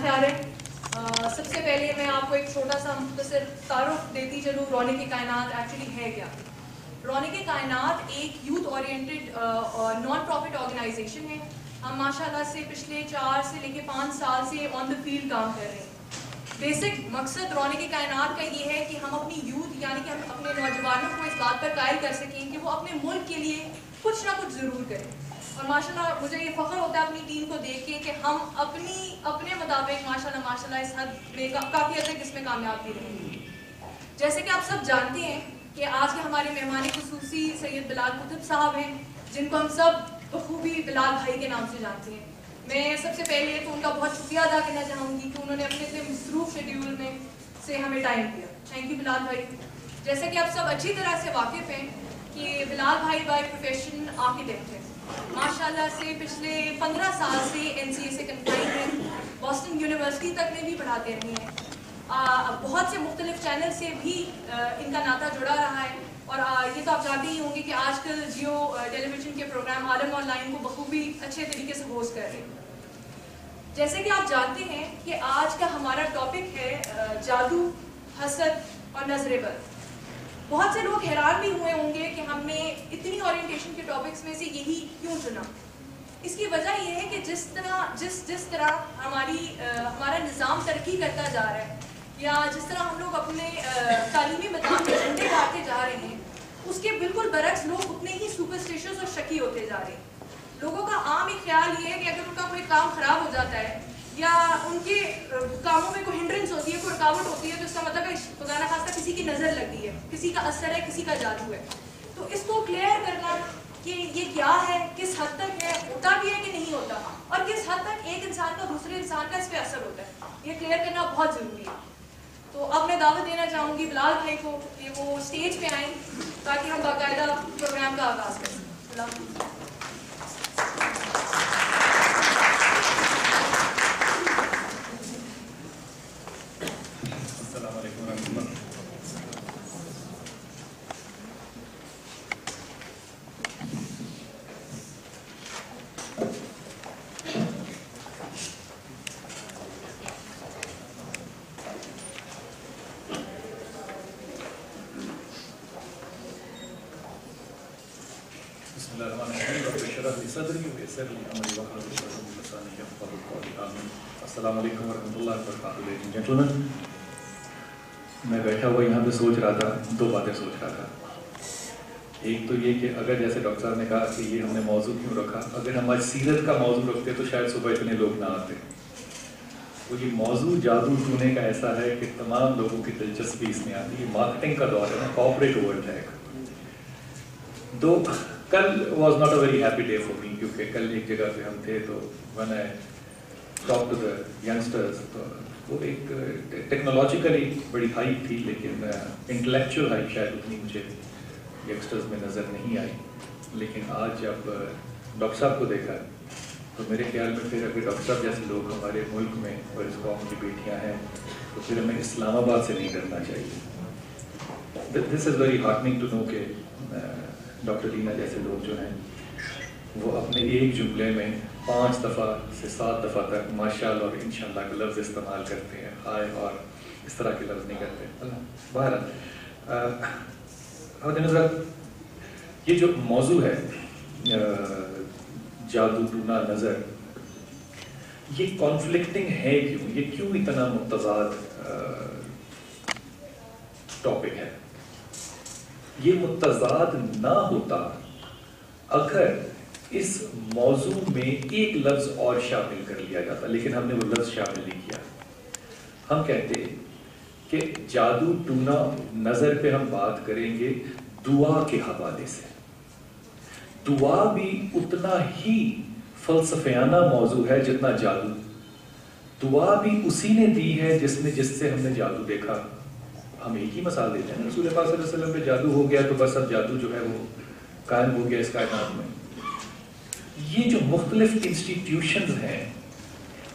خیال ہے؟ سب سے پہلے میں آپ کو ایک چھوٹا سا مختصر تعارف دیتی چلوں رونق کائنات ایکچولی ہے کیا. رونق کائنات ایک youth oriented non profit organization ہے. ہم ماشاء اللہ سے پچھلے 4 سے لے کے 5 سال سے آن دا فیلڈ کام کر رہے ہیں. بیسک مقصد رونق کائنات کا یہ ہے کہ ہم اپنی یوتھ یعنی کہ ہم اپنے نوجوانوں کو اس بات پر قائل کر سکیں کہ وہ اپنے ملک کے لیے کچھ نہ کچھ ضرور کریں. اور ماشاءاللہ مجھے یہ فخر ہوتا ہے اپنی ٹیم کو دیکھ کے کہ ہم اپنے مطابق ماشاءاللہ اس حد میں کافی حد تک اس میں کامیاب بھی رہے ہیں. جیسے کہ آپ سب جانتے ہیں کہ آج کے ہمارے مہمان خصوصی سید بلال قطب صاحب ہیں جن کو ہم سب بخوبی بلال بھائی کے نام سے جانتے ہیں. میں سب سے پہلے تو ان کا بہت شکریہ ادا کرنا چاہوں گی کہ انہوں نے اپنے اتنے مصروف شیڈیول میں سے ہمیں ٹائم دیا. تھینک یو بلال بھائی. جیسے کہ آپ سب اچھی طرح سے واقف ہیں کہ بلال بھائی بائی پروفیشن آرکیٹیکٹ ہیں. ماشاءاللہ سے پچھلے 15 سال سے NCA سے کنفائن ہیں. بوسٹن یونیورسٹی تک میں بھی پڑھاتے رہے ہیں. بہت سے مختلف چینل سے بھی ان کا ناطہ جڑا رہا ہے. اور یہ تو آپ جانتے ہی ہوں گے کہ آج کل جیو ٹیلی ویژن کے پروگرام عالم آن لائن کو بخوبی اچھے طریقے سے ہوسٹ کر رہے ہیں. جیسے کہ آپ جانتے ہیں کہ آج کا ہمارا ٹاپک ہے جادو، حسد اور نظر بد. بہت سے لوگ حیران بھی ہوئے ہوں گے کہ ہم نے اتنی اورینٹیشن کے ٹاپکس میں سے یہی کیوں چنا. اس کی وجہ یہ ہے کہ جس طرح ہمارا نظام ترقی کرتا جا رہا ہے یا جس طرح ہم لوگ اپنے تعلیمی مقام کے جھنڈے گاڑتے جا رہے ہیں اس کے بالکل برعکس لوگ اتنے ہی سپرسٹیشس اور شکی ہوتے جا رہے ہیں. لوگوں کا عام ایک خیال یہ ہے کہ اگر ان کا کوئی کام خراب ہو جاتا ہے یا ان کے کاموں میں کوئی ہنڈرنس ہوتی ہے، کوئی رکاوٹ ہوتی ہے، تو اس کا مطلب ہے خدا نہ خواستہ کسی کی نظر لگی ہے، کسی کا اثر ہے، کسی کا جادو ہے. تو اس کو کلیئر کرنا کہ یہ کیا ہے، کس حد تک ہے، ہوتا بھی ہے کہ نہیں ہوتا، اور کس حد تک ایک انسان کا دوسرے انسان کا اس پہ اثر ہوتا ہے، یہ کلیئر کرنا بہت ضروری ہے. تو اب میں دعوت دینا چاہوں گی بلال بھائی کو کہ وہ اسٹیج پہ آئیں تاکہ ہم باقاعدہ پروگرام کا آغاز کریں. السلام علیکم ورحمۃ اللہ. السلام علیکم ورحمۃ اللہ وبرکاتہ. لیڈیز اینڈ جینٹلمین، میں بیٹھا ہوا یہاں پہ سوچ رہا تھا، 2 باتیں سوچ رہا تھا. ایک تو یہ کہ اگر جیسے ڈاکٹر صاحب نے کہا کہ یہ ہم نے موضوع کیوں رکھا، اگر ہم آج سیرت کا موضوع رکھتے تو شاید صبح اتنے لوگ نہ آتے. تو یہ موضوع جادو ٹونے کا ایسا ہے کہ تمام لوگوں کی دلچسپی اس میں آتی ہے. مارکیٹنگ کا دور ہے نا، کارپوریٹ ورلڈ ہے. تو کل was not a very happy day for me, کیونکہ کل ایک جگہ پہ ہم تھے تو when I talked to the youngsters، تو وہ ایک ٹیکنالوجیکلی بڑی ہائپ تھی لیکن انٹلیکچوئل ہائپ شاید اتنی مجھے ینگسٹرز میں نظر نہیں آئی. لیکن آج جب ڈاکٹر صاحب کو دیکھا تو میرے خیال میں پھر اگر ڈاکٹر صاحب جیسے لوگ ہمارے ملک میں اور اس قوم کی بیٹیاں ہیں تو پھر ہمیں اسلام آباد سے نہیں ڈرنا چاہیے. دس از ویری ہارٹننگ ٹو نو کہ ڈاکٹر لینا جیسے لوگ جو ہیں وہ اپنے ایک جملے میں 5 دفعہ سے 7 دفعہ تک ماشاء اللہ اور انشاء اللہ کا لفظ استعمال کرتے ہیں، ہائے اور اس طرح کے لفظ نہیں کرتے. بہرحال نظر یہ جو موضوع ہے جادو ٹونا نظر، یہ کانفلکٹنگ ہے کیوں، یہ کیوں اتنا متضاد ٹاپک ہے. یہ متضاد نہ ہوتا اگر اس موضوع میں ایک لفظ اور شامل کر لیا جاتا، لیکن ہم نے وہ لفظ شامل نہیں کیا. ہم کہتے ہیں کہ جادو ٹونا نظر پہ ہم بات کریں گے دعا کے حوالے سے. دعا بھی اتنا ہی فلسفیانہ موضوع ہے جتنا جادو. دعا بھی اسی نے دی ہے جس سے ہم نے جادو دیکھا. ہم ایک ہی مثال دیتے ہیں، رسول پاک صلی اللہ علیہ وسلم پہ جادو ہو گیا تو بس اب جادو جو ہے وہ قائم ہو گیا اس کائنات میں. یہ جو مختلف انسٹیٹیوشنز ہیں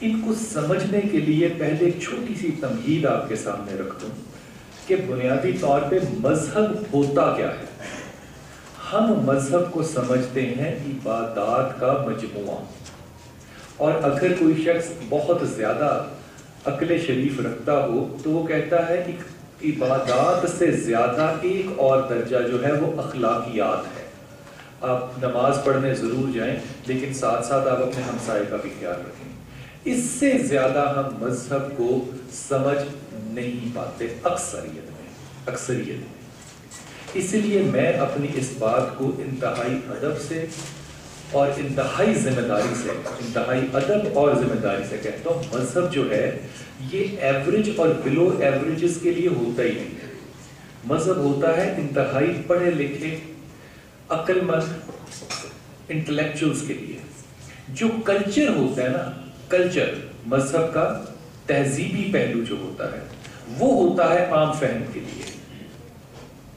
ان کو سمجھنے کے لیے پہلے ایک چھوٹی سی تمہید آپ کے سامنے رکھ دوں کہ بنیادی طور پہ مذہب ہوتا کیا ہے. ہم مذہب کو سمجھتے ہیں عبادات کا مجموعہ، اور اگر کوئی شخص بہت زیادہ عقل شریف رکھتا ہو تو وہ کہتا ہے کہ عبادات سے زیادہ ایک اور درجہ جو ہے وہ اخلاقیات ہے. آپ نماز پڑھنے ضرور جائیں لیکن ساتھ ساتھ آپ اپنے ہمسائے کا بھی خیال رکھیں. اس سے زیادہ ہم مذہب کو سمجھ نہیں پاتے اکثریت میں. اس لیے میں اپنی اس بات کو انتہائی ادب سے اور انتہائی ذمہ داری سے، انتہائی ادب اور ذمہ داری سے کہتا ہوں، مذہب جو ہے یہ ایوریج اور بلو ایوریجز کے لیے ہوتا ہی نہیں ہے. مذہب ہوتا ہے انتہائی پڑھے لکھے عقل مند انٹلیکچوئلز کے لیے. جو کلچر ہوتا ہے نا، کلچر مذہب کا تہذیبی پہلو جو ہوتا ہے وہ ہوتا ہے عام فہم کے لیے.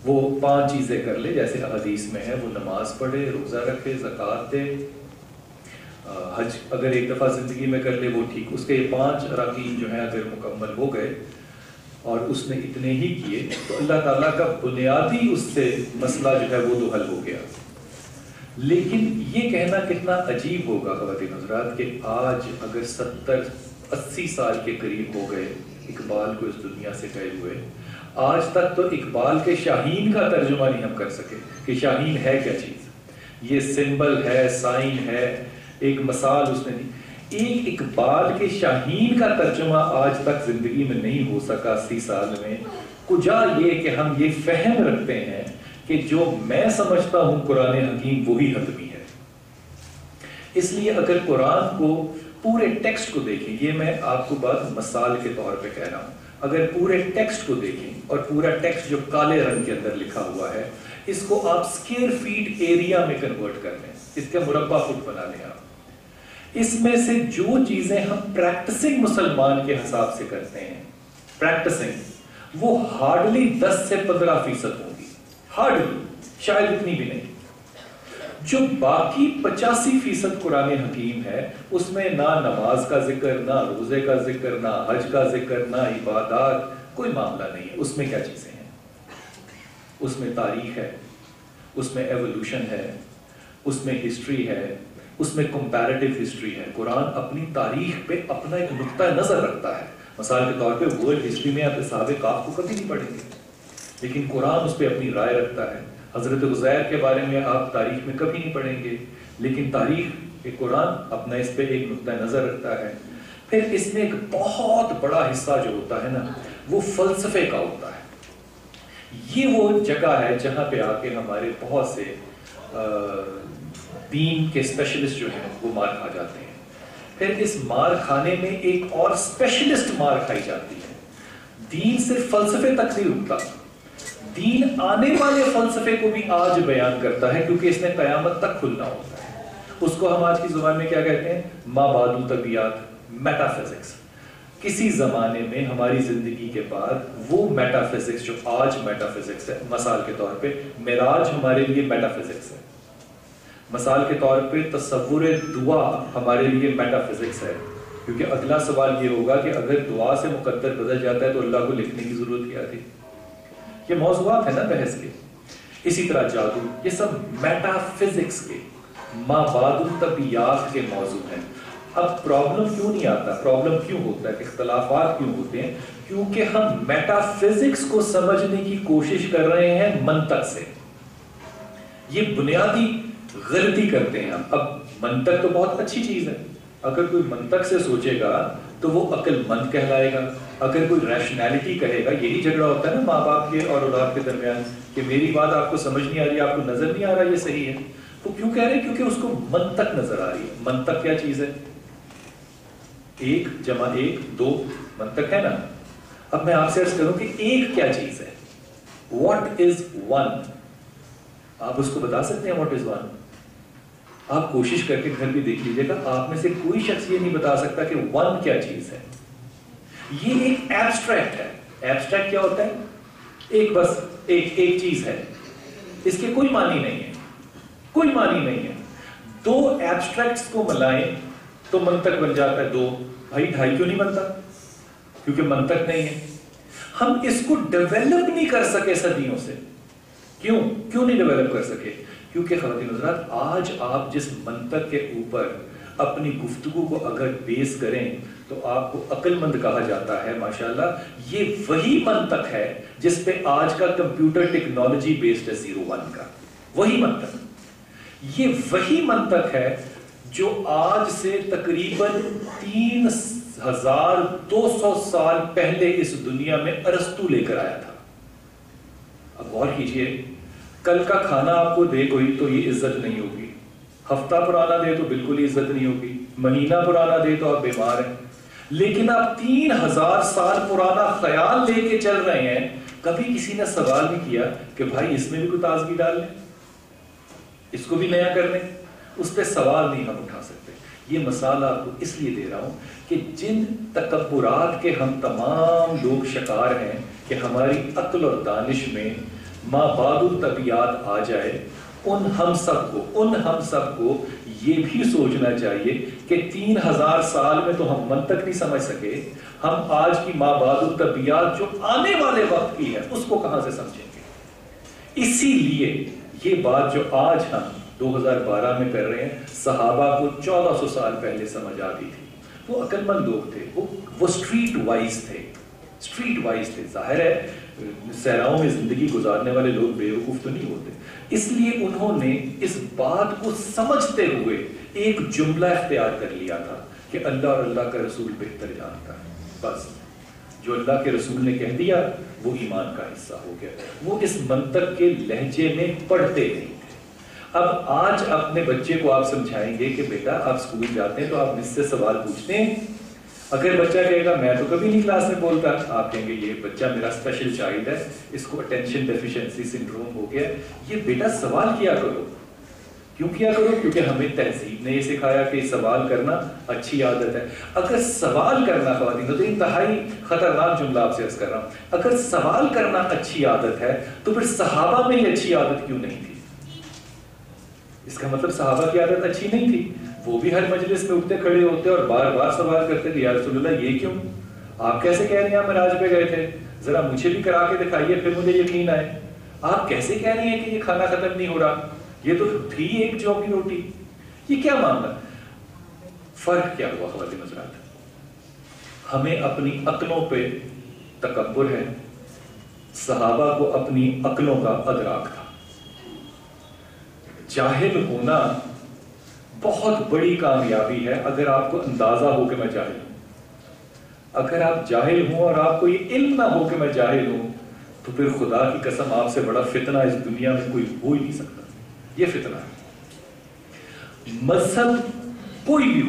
وہ 5 چیزیں کر لے جیسے حدیث میں ہے، وہ نماز پڑھے، روزہ رکھے، زکوٰۃ دے، حج اگر ایک دفعہ زندگی میں کر لے وہ ٹھیک. اس کے یہ 5 اراکین جو ہیں اگر مکمل ہو گئے اور اس نے اتنے ہی کیے تو اللہ تعالیٰ کا بنیادی اس سے مسئلہ جو ہے وہ تو حل ہو گیا. لیکن یہ کہنا کتنا عجیب ہوگا خواتین حضرات کہ آج اگر 70-80 سال کے قریب ہو گئے اقبال کو اس دنیا سے گئے ہوئے، آج تک تو اقبال کے شاہین کا ترجمہ نہیں ہم کر سکے کہ شاہین ہے کیا چیز. یہ سمبل ہے، سائن ہے، ایک مثال اس نے دی. ایک اقبال کے شاہین کا ترجمہ آج تک زندگی میں نہیں ہو سکا 80 سال میں. کجا یہ کہ ہم یہ فہم رکھتے ہیں کہ جو میں سمجھتا ہوں قرآن حکیم وہی حتمی ہے. اس لیے اگر قرآن کو پورے ٹیکسٹ کو دیکھیں، یہ میں آپ کو بات مثال کے طور پہ کہہ رہا ہوں، اگر پورے ٹیکسٹ کو دیکھیں اور پورا ٹیکسٹ جو کالے رنگ کے اندر لکھا ہوا ہے اس کو آپ سکوائر فیٹ ایریا میں کنورٹ کر لیں، اس کا مربع فٹ بنا لیں آپ. اس میں سے جو چیزیں ہم پریکٹسنگ مسلمان کے حساب سے کرتے ہیں، پریکٹسنگ، وہ ہارڈلی 10 سے 15% ہوں گی، ہارڈلی، شاید اتنی بھی نہیں. جو باقی 85% قرآن حکیم ہے اس میں نہ نماز کا ذکر، نہ روزے کا ذکر، نہ حج کا ذکر، نہ عبادات، کوئی معاملہ نہیں ہے. اس میں کیا چیزیں ہیں؟ اس میں تاریخ ہے، اس میں ایوولوشن ہے، اس میں ہسٹری ہے، اس میں کمپیریٹیو ہسٹری ہے. قرآن اپنی تاریخ پہ اپنا ایک نقطہ نظر رکھتا ہے. مثال کے طور پہ ورلڈ ہسٹری میں آپ اصحاب کہف کو کبھی نہیں پڑھیں گے لیکن قرآن اس پہ اپنی رائے رکھتا ہے. حضرت عزیر کے بارے میں آپ تاریخ میں کبھی نہیں پڑھیں گے لیکن تاریخ کے قرآن اپنا اس پہ ایک نقطہ نظر رکھتا ہے. پھر اس میں ایک بہت بڑا حصہ جو ہوتا ہے نا وہ فلسفے کا ہوتا ہے. یہ وہ جگہ ہے جہاں پہ آ کے ہمارے بہت سے دین کے اسپیشلسٹ جو ہیں وہ مار کھا جاتے ہیں. پھر اس مار کھانے میں ایک اور اسپیشلسٹ مار کھائی جاتی ہے. دین صرف فلسفے تک نہیں رکتا، دین آنے والے فلسفے کو بھی آج بیان کرتا ہے کیونکہ اس نے قیامت تک کھلنا ہوتا ہے. اس کو ہم آج کی زبان میں کیا کہتے ہیں؟ ما بعد الطبیعات، میٹا فزکس. کسی زمانے میں ہماری زندگی کے بعد وہ میٹا فزکس جو آج میٹا فزکس ہے، مثال کے طور پہ معراج ہمارے لیے میٹا فزکس ہے. مثال کے طور پہ تصور دعا ہمارے لیے میٹا فزکس ہے کیونکہ اگلا سوال یہ ہوگا کہ اگر دعا سے مقدر بدل جاتا ہے تو اللہ کو لکھنے کی ضرورت کیا تھی. یہ موضوعات ہیں نا بحث کے. اسی طرح جادو، یہ سب میٹا فزکس کے، ما بعد الطبیعات کے موضوع ہیں. اب پرابلم کیوں نہیں آتا؟ پرابلم کیوں ہوتا ہے؟ اختلافات کیوں ہوتے ہیں؟ کیونکہ ہم میٹا فزکس کو سمجھنے کی کوشش کر رہے ہیں منطق سے. یہ بنیادی غلطی کرتے ہیں ہم. اب منطق تو بہت اچھی چیز ہے، اگر کوئی منطق سے سوچے گا تو وہ عقل مند کہلائے گا. اگر کوئی ریشنالٹی کہے گا، یہی جھگڑا ہوتا ہے نا ماں باپ کے اور اولاد کے درمیان کہ میری بات آپ کو سمجھ نہیں آ رہی، آپ کو نظر نہیں آ رہا یہ صحیح ہے. وہ کیوں کہہ رہے ہیں؟ کیونکہ اس کو منطق نظر آ رہی ہے. منطق کیا چیز ہے؟ 1 + 1 2 منطق ہے نا. اب میں آپ سے عرض کروں کہ 1 کیا چیز ہے؟ What is 1؟ آپ اس کو بتا سکتے ہیں واٹ از 1؟ آپ کوشش کر کے گھر بھی دیکھ لیجیے گا، آپ میں سے کوئی شخص یہ نہیں بتا سکتا کہ 1 کیا چیز ہے. یہ ایک ایبسٹریکٹ ہے. ایبسٹریکٹ کیا ہوتا ہے؟ بس ایک چیز ہے، اس کے کوئی معنی نہیں ہے، کوئی معنی نہیں ہے. 2 ایبسٹریکٹس کو ملائیں تو منطق بن جاتا ہے 2. بھائی 2.5 کیوں نہیں بنتا؟ کیونکہ منطق نہیں ہے. ہم اس کو ڈیولپ نہیں کر سکے صدیوں سے. کیوں نہیں ڈیولپ کر سکے؟ کیونکہ خواتین حضرات آج آپ جس منطق کے اوپر اپنی گفتگو کو اگر بیس کریں تو آپ کو عقل مند کہا جاتا ہے. ماشاءاللہ یہ وہی منطق ہے جس پہ آج کا کمپیوٹر ٹیکنالوجی بیسڈ ہے 01 کا. وہی منطق, یہ وہی منطق ہے جو آج سے تقریباً 3200 سال پہلے اس دنیا میں ارسطو لے کر آیا تھا. اب غور کیجئے, کل کا کھانا آپ کو دے کوئی تو یہ عزت نہیں ہوگی, ہفتہ پرانا دے تو بالکل ہی عزت نہیں ہوگی, مہینہ پرانا دے تو آپ بیمار ہیں. لیکن آپ 3000 سال پرانا خیال لے کے چل رہے ہیں. کبھی کسی نے سوال بھی کیا کہ بھائی اس میں بھی کوئی تازگی ڈال لیں, اس کو بھی نیا کر لیں؟ اس پہ سوال نہیں ہم اٹھا سکتے. یہ مثال آپ کو اس لیے دے رہا ہوں کہ جن تکبرات کے ہم تمام لوگ شکار ہیں کہ ہماری عقل اور دانش میں ما بعد الطبیعات آ جائے, ان ہم سب کو یہ بھی سوچنا چاہیے کہ 3000 سال میں تو ہم منطق نہیں سمجھ سکے, ہم آج کی ما بعد الطبیعات جو آنے والے وقت کی ہے اس کو کہاں سے سمجھیں گے. اسی لیے یہ بات جو آج ہم 2012 میں کر رہے ہیں, صحابہ کو 1400 سال پہلے سمجھ آتی تھی. وہ عقل مند لوگ تھے, وہ اسٹریٹ وائز تھے. ظاہر ہے صحراؤں میں زندگی گزارنے والے لوگ بیوقوف تو نہیں ہوتے, اس لیے انہوں نے اس بات کو سمجھتے ہوئے ایک جملہ اختیار کر لیا تھا کہ اللہ اور اللہ کا رسول بہتر جانتا ہے. بس جو اللہ کے رسول نے کہہ دیا وہ ایمان کا حصہ ہو گیا. وہ اس منطق کے لہجے میں پڑھتے نہیں تھے. اب آج اپنے بچے کو آپ سمجھائیں گے کہ بیٹا آپ اسکول جاتے ہیں تو آپ مجھ سے سوال پوچھتے ہیں. اگر بچہ کہے گا میں تو کبھی نہیں کلاس میں بولتا, آپ کہیں گے یہ بچہ میرا اسپیشل چائلڈ ہے, اس کو اٹینشن ڈیفیشنسی سنڈروم ہو گیا. یہ بیٹا سوال کیا کرو. کیوں کیا کرو؟ کیونکہ ہمیں تہذیب نے یہ سکھایا کہ سوال کرنا اچھی عادت ہے. اگر سوال کرنا خواتین, تو انتہائی خطرناک جملہ آپ سے عرض کر رہا ہوں, اگر سوال کرنا اچھی عادت ہے تو پھر صحابہ میں یہ اچھی عادت کیوں نہیں تھی؟ اس کا مطلب صحابہ کی عادت اچھی نہیں تھی. وہ بھی ہر مجلس میں اٹھتے کھڑے ہوتے اور بار بار سوال کرتے کہ یا رسول اللہ یہ کیوں, آپ کیسے کہہ رہے ہیں آپ معراج پہ گئے تھے, ذرا مجھے بھی کرا کے دکھائیے پھر مجھے یقین آئے. آپ کیسے کہہ رہی ہیں کہ یہ کھانا ختم نہیں ہو رہا, یہ تو تھی ایک جو کی روٹی, یہ کیا معاملہ؟ فرق کیا ہوا خواتین حضرات؟ ہمیں اپنی عقلوں پہ تکبر ہے, صحابہ کو اپنی عقلوں کا ادراک تھا. جاہل ہونا بہت بڑی کامیابی ہے اگر آپ کو اندازہ ہو کہ میں جاہل ہوں. اگر آپ جاہل ہوں اور آپ کو یہ علم نہ ہو کہ میں جاہل ہوں, تو پھر خدا کی قسم آپ سے بڑا فتنہ اس دنیا میں کوئی ہو ہی نہیں سکتا. یہ فتنہ ہے. مذہب کوئی بھی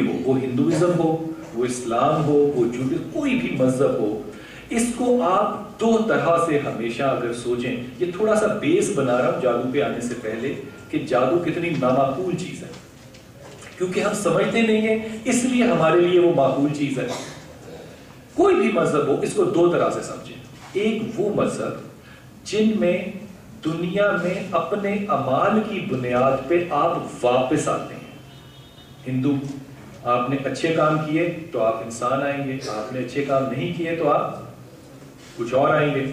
ہو, وہ ہندوازم ہو, وہ اسلام ہو, وہ جوڈیزم, کوئی بھی مذہب ہو, اس کو آپ دو طرح سے ہمیشہ اگر سوچیں. یہ تھوڑا سا بیس بنا رہا ہوں جادو پہ آنے سے پہلے کہ جادو کتنی نامعقول چیز ہے, کیونکہ ہم سمجھتے نہیں ہیں اس لیے ہمارے لیے وہ معقول چیز ہے. کوئی بھی مذہب ہو, اس کو دو طرح سے سمجھیں. ایک وہ مذہب جن میں دنیا میں اپنے اعمال کی بنیاد پہ آپ واپس آتے ہیں. ہندو, آپ نے اچھے کام کیے تو آپ انسان آئیں گے, آپ نے اچھے کام نہیں کیے تو آپ کچھ اور آئیں گے.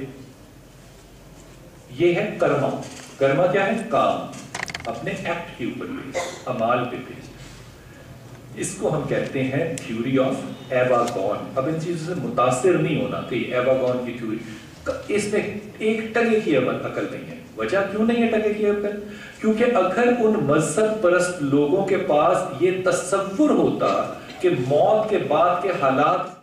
یہ ہے کرما. کرما کیا ہے؟ کام, اپنے ایکٹ کے اوپر بیسڈ, اعمال پہ بیسڈ. اس کو ہم کہتے ہیں تھیوری آف ایواگون. اب ان چیزوں سے متاثر نہیں ہونا کہ ایواگون کی تھیوری, اس میں ایک ٹکے کی عقل نہیں ہے. وجہ کیوں نہیں ہے ٹکے کی عقل؟ کیونکہ اگر ان مذہب پرست لوگوں کے پاس یہ تصور ہوتا کہ موت کے بعد کے حالات